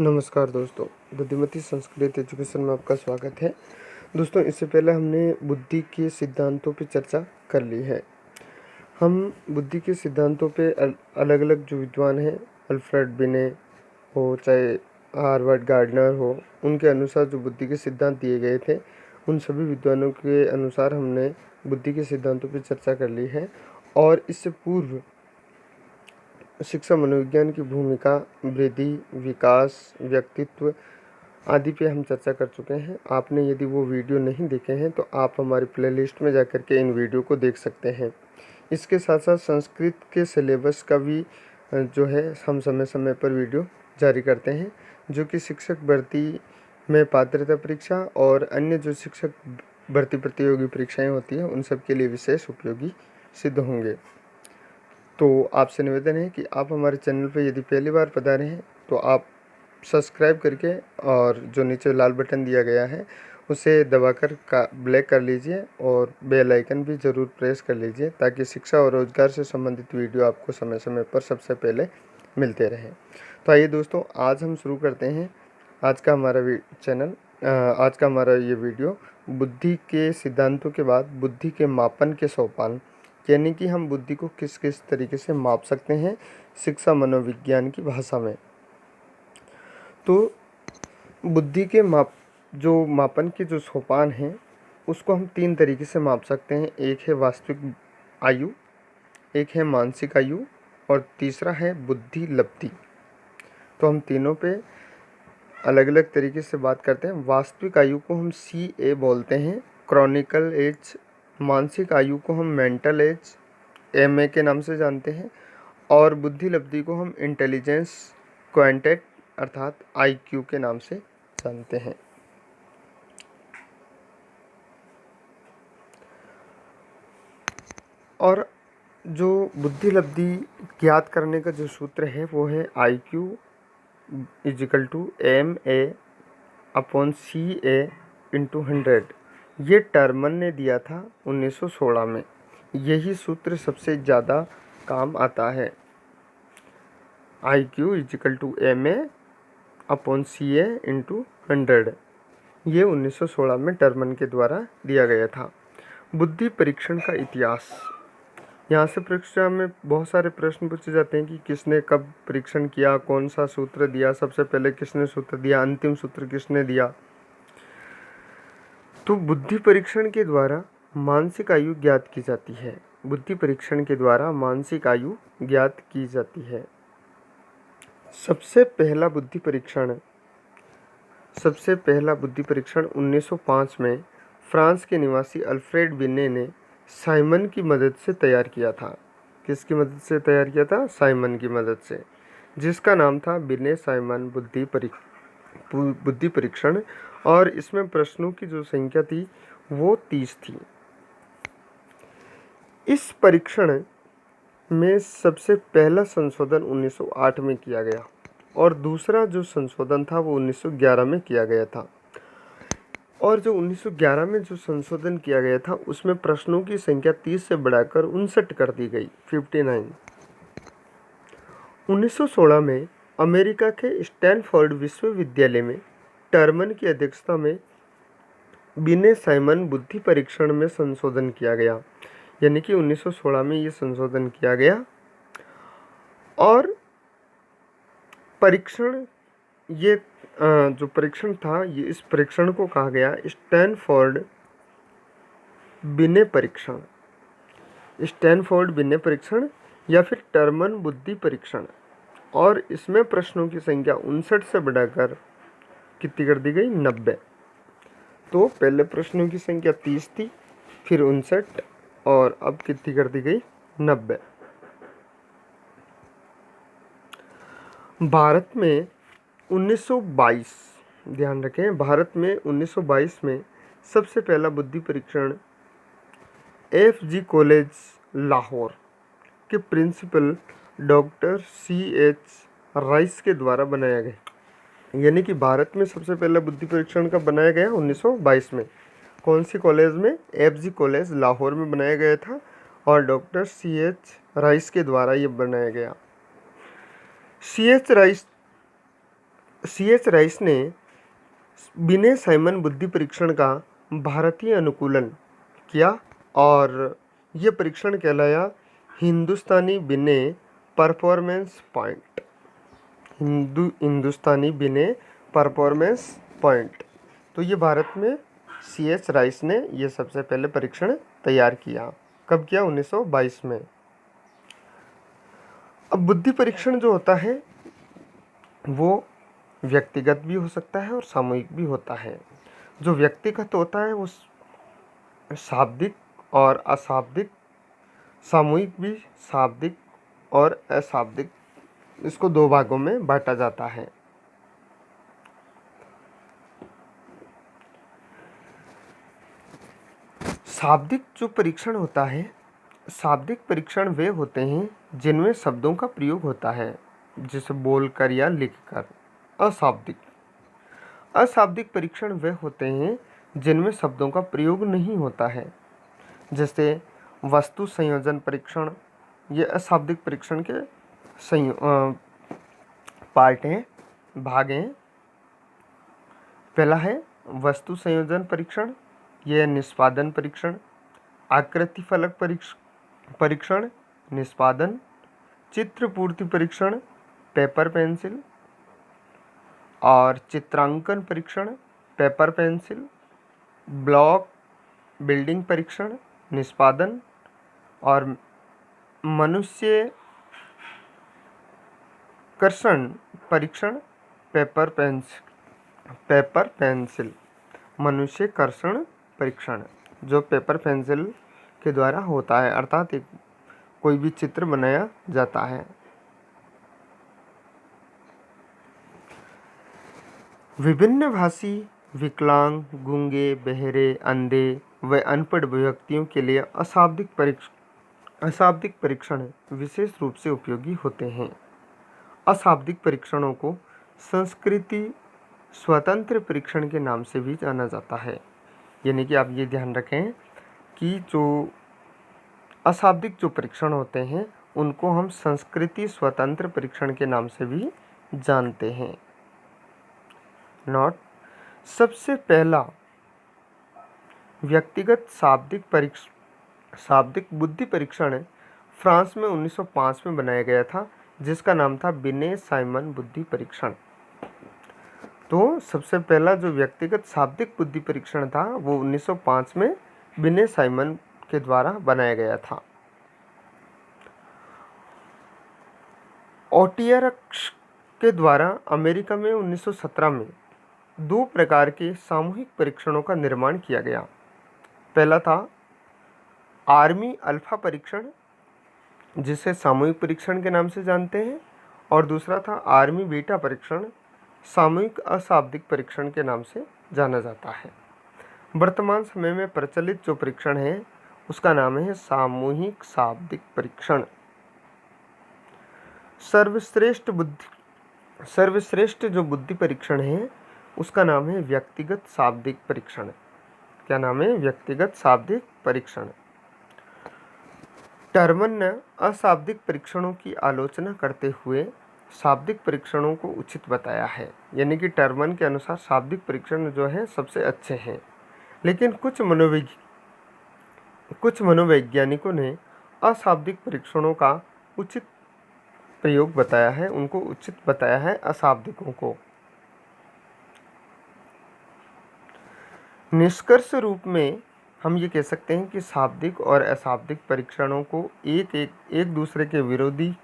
नमस्कार दोस्तों, बुद्धिमती संस्कृत एजुकेशन में आपका स्वागत है। दोस्तों, इससे पहले हमने बुद्धि के सिद्धांतों पे चर्चा कर ली है। हम बुद्धि के सिद्धांतों पे अलग अलग जो विद्वान हैं, अल्फ्रेड बिने हो चाहे हार्वर्ड गार्डनर हो, उनके अनुसार जो बुद्धि के सिद्धांत दिए गए थे, उन सभी विद्वानों के अनुसार हमने बुद्धि के सिद्धांतों पर चर्चा कर ली है। और इससे पूर्व शिक्षा मनोविज्ञान की भूमिका, वृद्धि, विकास, व्यक्तित्व आदि पे हम चर्चा कर चुके हैं। आपने यदि वो वीडियो नहीं देखे हैं तो आप हमारी प्लेलिस्ट में जाकर के इन वीडियो को देख सकते हैं। इसके साथ साथ संस्कृत के सिलेबस का भी जो है हम समय समय पर वीडियो जारी करते हैं, जो कि शिक्षक भर्ती में पात्रता परीक्षा और अन्य जो शिक्षक भर्ती प्रतियोगी परीक्षाएं होती हैं उन सब के लिए विशेष उपयोगी सिद्ध होंगे। तो आपसे निवेदन है कि आप हमारे चैनल पर यदि पहली बार पधारे हैं तो आप सब्सक्राइब करके और जो नीचे लाल बटन दिया गया है उसे दबाकर ब्लैक कर लीजिए और बेल आइकन भी ज़रूर प्रेस कर लीजिए, ताकि शिक्षा और रोजगार से संबंधित वीडियो आपको समय समय पर सबसे पहले मिलते रहें। तो आइए दोस्तों, आज हम शुरू करते हैं आज का हमारा ये वीडियो बुद्धि के सिद्धांतों के बाद बुद्धि के मापन के सोपान, यानी कि हम बुद्धि को किस किस तरीके से माप सकते हैं शिक्षा मनोविज्ञान की भाषा में। तो बुद्धि के मापन के जो सोपान हैं उसको हम 3 तरीके से माप सकते हैं। एक है वास्तविक आयु, एक है मानसिक आयु और तीसरा है बुद्धि लब्धि। तो हम तीनों पे अलग अलग तरीके से बात करते हैं। वास्तविक आयु को हम CA बोलते हैं, क्रॉनिकल एज। मानसिक आयु को हम मेंटल एज, MA के नाम से जानते हैं। और बुद्धि लब्धि को हम इंटेलिजेंस क्वांटेट अर्थात IQ के नाम से जानते हैं। और जो बुद्धि लब्धि ज्ञात करने का जो सूत्र है वो है IQ = MA/CA × 100। ये टर्मन ने दिया था 1916 में। यही सूत्र सबसे ज़्यादा काम आता है। IQ = MA/CA × 100, ये 1916 में टर्मन के द्वारा दिया गया था। बुद्धि परीक्षण का इतिहास। यहाँ से परीक्षा में बहुत सारे प्रश्न पूछे जाते हैं कि किसने कब परीक्षण किया, कौन सा सूत्र दिया, सबसे पहले किसने सूत्र दिया, अंतिम सूत्र किसने दिया। तो बुद्धि परीक्षण के द्वारा मानसिक आयु ज्ञात की जाती है। बुद्धि परीक्षण के द्वारा मानसिक आयु ज्ञात की जाती है। सबसे पहला बुद्धि परीक्षण 1905 में फ्रांस के निवासी अल्फ्रेड बिने ने साइमन की मदद से तैयार किया था। किसकी मदद से तैयार किया था? साइमन की मदद से, जिसका नाम था बिने साइमन बुद्धि परीक्षण। और इसमें प्रश्नों की जो संख्या थी वो 30 थी। इस परीक्षण में सबसे पहला संशोधन 1908 में किया गया और दूसरा जो संशोधन था वो 1911 में किया गया था। और जो 1911 में जो संशोधन किया गया था उसमें प्रश्नों की संख्या 30 से बढ़ाकर 59 कर दी गई, 59। 1916 में अमेरिका के स्टैनफोर्ड विश्वविद्यालय में टर्मन की अध्यक्षता में बिने साइमन बुद्धि परीक्षण में संशोधन किया गया, यानी कि 1916 में ये संशोधन किया गया। और परीक्षण, ये जो परीक्षण था, ये इस परीक्षण को कहा गया स्टैनफोर्ड बिने परीक्षण, स्टैनफोर्ड बिने परीक्षण या फिर टर्मन बुद्धि परीक्षण। और इसमें प्रश्नों की संख्या 59 से बढ़ाकर कितनी कर दी गई? 90। तो पहले प्रश्नों की संख्या 30 थी, फिर 59 और अब कितनी कर दी गई? 90। भारत में 1922, ध्यान रखें, भारत में 1922 में सबसे पहला बुद्धि परीक्षण FG कॉलेज लाहौर के प्रिंसिपल डॉक्टर CH राइस के द्वारा बनाया गया। यानी कि भारत में सबसे पहला बुद्धि परीक्षण कब बनाया गया? 1922 में। कौन सी कॉलेज में? FG कॉलेज लाहौर में बनाया गया था और डॉक्टर CH राइस के द्वारा ये बनाया गया। CH rice C.H. राइस ने बिने साइमन बुद्धि परीक्षण का भारतीय अनुकूलन किया और ये परीक्षण कहलाया हिंदुस्तानी बिने परफॉर्मेंस पॉइंट। हिंदुस्तानी बिने परफॉर्मेंस पॉइंट। तो ये भारत में C.H. राइस ने ये सबसे पहले परीक्षण तैयार किया। कब किया? 1922 में। अब बुद्धि परीक्षण जो होता है वो व्यक्तिगत भी हो सकता है और सामूहिक भी होता है। जो व्यक्तिगत होता है वो शाब्दिक और अशाब्दिक, सामूहिक भी शाब्दिक और अशाब्दिक, इसको दो भागों में बांटा जाता है। शाब्दिक जो परीक्षण होता है, शाब्दिक परीक्षण वे होते हैं जिनमें शब्दों का प्रयोग होता है, जैसे बोलकर या लिखकर। अशाब्दिक परीक्षण वे होते हैं जिनमें शब्दों का प्रयोग नहीं होता है, जैसे वस्तु संयोजन परीक्षण। ये अशाब्दिक परीक्षण के पार्ट हैं, भाग हैं। पहला है वस्तु संयोजन परीक्षण, यह निष्पादन परीक्षण। आकृति फलक परीक्षण, निष्पादन। चित्र पूर्ति परीक्षण, पेपर पेंसिल। और चित्रांकन परीक्षण, पेपर पेंसिल। ब्लॉक बिल्डिंग परीक्षण, निष्पादन। और मनुष्य कर्षण परीक्षण, पेपर पेंसिल। मनुष्य कर्षण परीक्षण जो पेपर पेंसिल के द्वारा होता है, अर्थात एक कोई भी चित्र बनाया जाता है। विभिन्न भाषी, विकलांग, गूंगे, बहरे, अंधे व अनपढ़ व्यक्तियों के लिए अशाब्दिक परीक्षण विशेष रूप से उपयोगी होते हैं। अशाब्दिक परीक्षणों को संस्कृति स्वतंत्र परीक्षण के नाम से भी जाना जाता है। यानी कि आप ये ध्यान रखें कि जो अशाब्दिक जो परीक्षण होते हैं उनको हम संस्कृति स्वतंत्र परीक्षण के नाम से भी जानते हैं। सबसे पहला व्यक्तिगत शाब्दिक बुद्धि परीक्षण फ्रांस में 1905 में बनाया गया था, जिसका नाम था बिने साइमन बुद्धि परीक्षण। तो सबसे पहला जो व्यक्तिगत शाब्दिक बुद्धि परीक्षण था वो 1905 में बिने साइमन के द्वारा बनाया गया था। ओटियरक्स के द्वारा अमेरिका में 1917 में दो प्रकार के सामूहिक परीक्षणों का निर्माण किया गया। पहला था आर्मी अल्फा परीक्षण, जिसे सामूहिक परीक्षण के नाम से जानते हैं, और दूसरा था आर्मी बीटा परीक्षण, सामूहिक अशाब्दिक परीक्षण के नाम से जाना जाता है। वर्तमान समय में प्रचलित जो परीक्षण है उसका नाम है सामूहिक शाब्दिक परीक्षण। सर्वश्रेष्ठ जो बुद्धि परीक्षण है उसका नाम है व्यक्तिगत शाब्दिक परीक्षण। क्या नाम है? व्यक्तिगत शाब्दिक परीक्षण। टर्मन ने अशाब्दिक परीक्षणों की आलोचना करते हुए शाब्दिक परीक्षणों को उचित बताया है। यानी कि टर्मन के अनुसार शाब्दिक परीक्षण जो है सबसे अच्छे हैं, लेकिन कुछ मनोवैज्ञानिकों ने अशाब्दिक परीक्षणों का उचित प्रयोग बताया है, उनको उचित बताया है अशाब्दिकों को। निष्कर्ष रूप में हम ये कह सकते हैं कि शाब्दिक और अशाब्दिक परीक्षणों को एक दूसरे के विरोधी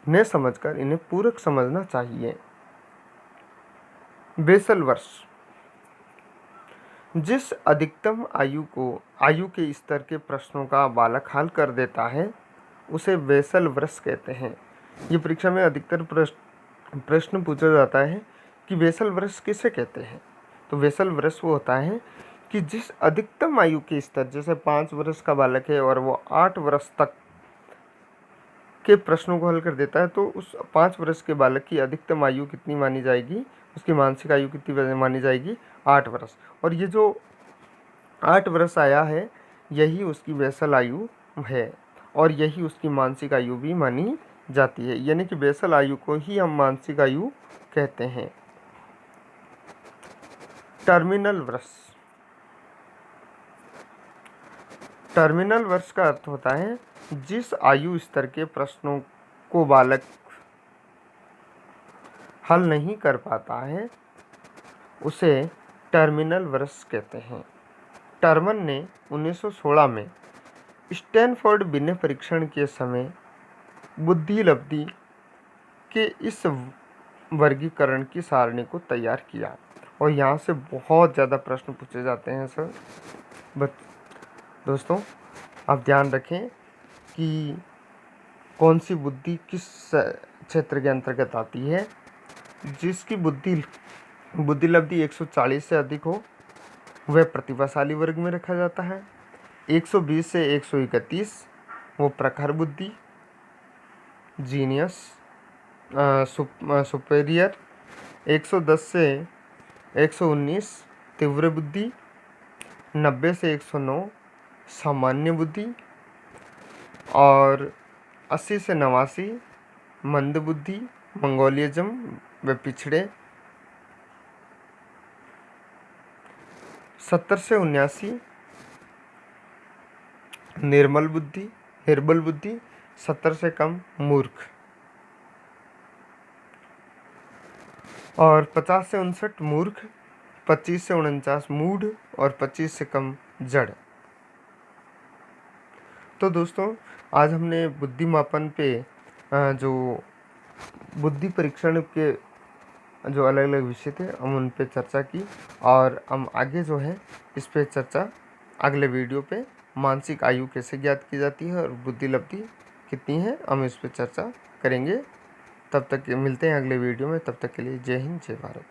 न समझकर इन्हें पूरक समझना चाहिए। बेसल वर्ष, जिस अधिकतम आयु के स्तर के प्रश्नों का बालक हल कर देता है उसे बेसल वर्ष कहते हैं। ये परीक्षा में अधिकतर प्रश्न पूछा जाता है कि बेसल वर्ष किसे कहते हैं। तो बेसल वर्ष वो होता है कि जिस अधिकतम आयु के स्तर, जैसे 5 वर्ष का बालक है और वो 8 वर्ष तक के प्रश्नों को हल कर देता है, तो उस 5 वर्ष के बालक की अधिकतम आयु कितनी मानी जाएगी, उसकी मानसिक आयु कितनी मानी जाएगी? 8 वर्ष। और ये जो 8 वर्ष आया है यही उसकी बेसल आयु है और यही उसकी मानसिक आयु भी मानी जाती है, यानी कि बेसल आयु को ही हम मानसिक आयु कहते हैं। टर्मिनल वर्ष, टर्मिनल वर्ष का अर्थ होता है जिस आयु स्तर के प्रश्नों को बालक हल नहीं कर पाता है उसे टर्मिनल वर्ष कहते हैं। टर्मन ने 1916 में स्टैनफोर्ड बिने परीक्षण के समय बुद्धि लब्धि के इस वर्गीकरण की सारणी को तैयार किया, और यहाँ से बहुत ज़्यादा प्रश्न पूछे जाते हैं सर। दोस्तों आप ध्यान रखें कि कौन सी बुद्धि किस क्षेत्र के अंतर्गत आती है। जिसकी बुद्धि लब्धि 140 से अधिक हो वह प्रतिभाशाली वर्ग में रखा जाता है। 120 से 131 वो प्रखर बुद्धि, जीनियस, सुपेरियर। 110 से 119 तीव्र बुद्धि। 90 से 109 सामान्य बुद्धि, और 80 से 89 मंद बुद्धि, मंगोलियज्म व पिछड़े। 70 से 79 निर्मल बुद्धि। 70 से कम मूर्ख, और 50 से 59 मूर्ख, 25 से 49 मूढ़, और 25 से कम जड़। तो दोस्तों आज हमने बुद्धिमापन पे जो बुद्धि परीक्षण के जो अलग अलग विषय थे हम उन पे चर्चा की, और हम आगे जो है इस पे चर्चा अगले वीडियो पे मानसिक आयु कैसे ज्ञात की जाती है और बुद्धि लब्धि कितनी है हम इस पे चर्चा करेंगे। तब तक मिलते हैं अगले वीडियो में, तब तक के लिए जय हिंद जय भारत।